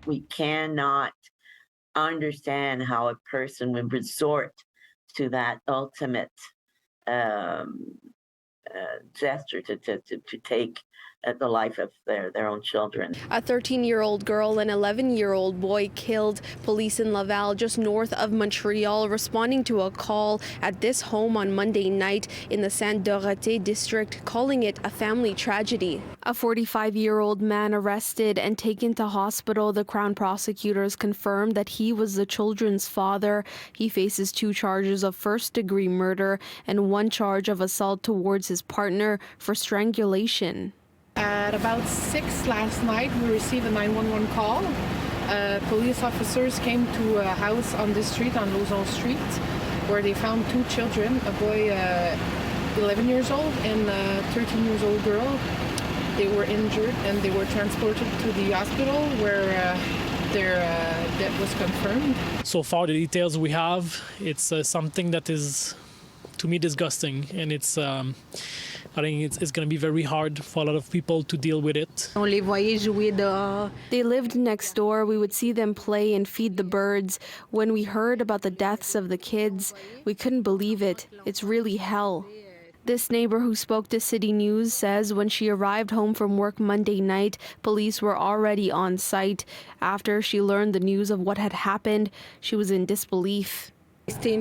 We cannot understand how a person would resort to that ultimate um, gesture to take the life of their own children. A 13-year-old girl and 11-year-old boy killed. Police in Laval, just north of Montreal, responding to a call at this home on Monday night in the Sainte-Dorothée district, calling it a family tragedy. A 45-year-old man arrested and taken to hospital. The Crown prosecutors confirmed that he was the children's father. He faces 2 charges of first-degree murder and 1 charge of assault towards his partner for strangulation. At about 6 last night, we received a 911 call. Police officers came to a house on this street, on Lauson Street, where they found 2 children, a boy 11 years old and a 13 years old girl. They were injured and they were transported to the hospital where their death was confirmed. So far, the details we have, it's something that is, to me, disgusting, and it's I think it's going to be very hard for a lot of people to deal with it. They lived next door. We would see them play and feed the birds. When we heard about the deaths of the kids, we couldn't believe it. It's really hell. This neighbor who spoke to City News says when she arrived home from work Monday night, police were already on site. After she learned the news of what had happened, she was in disbelief. They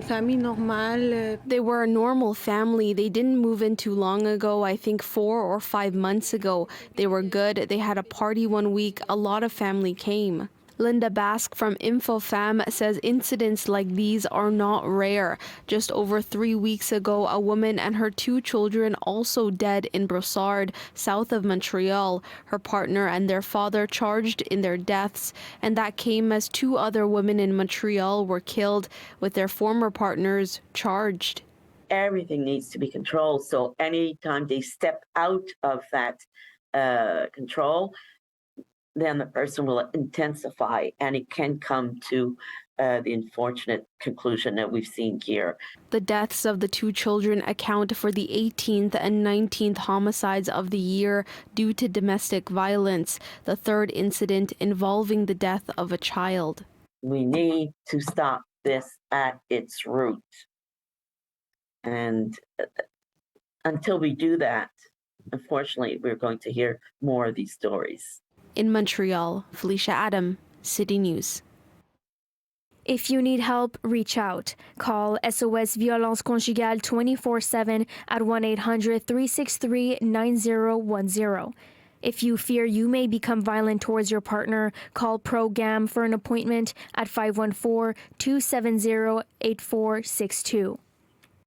were a normal family. They didn't move in too long ago, I think 4 or 5 months ago. They were good. They had a party one week. A lot of family came. Linda Basque from InfoFam says incidents like these are not rare. Just over 3 weeks ago, a woman and her 2 children also dead in Brossard, south of Montreal. Her partner and their father charged in their deaths, and that came as 2 other women in Montreal were killed, with their former partners charged. Everything needs to be controlled. So anytime they step out of that control, then the person will intensify, and it can come to the unfortunate conclusion that we've seen here. The deaths of the 2 children account for the 18th and 19th homicides of the year due to domestic violence, the 3rd incident involving the death of a child. We need to stop this at its root. And until we do that, unfortunately, we're going to hear more of these stories. In Montreal, Felisha Adam, City News. If you need help, reach out. Call SOS Violence Conjugale 24/7 at 1-800-363-9010. If you fear you may become violent towards your partner, call ProGam for an appointment at 514-270-8462.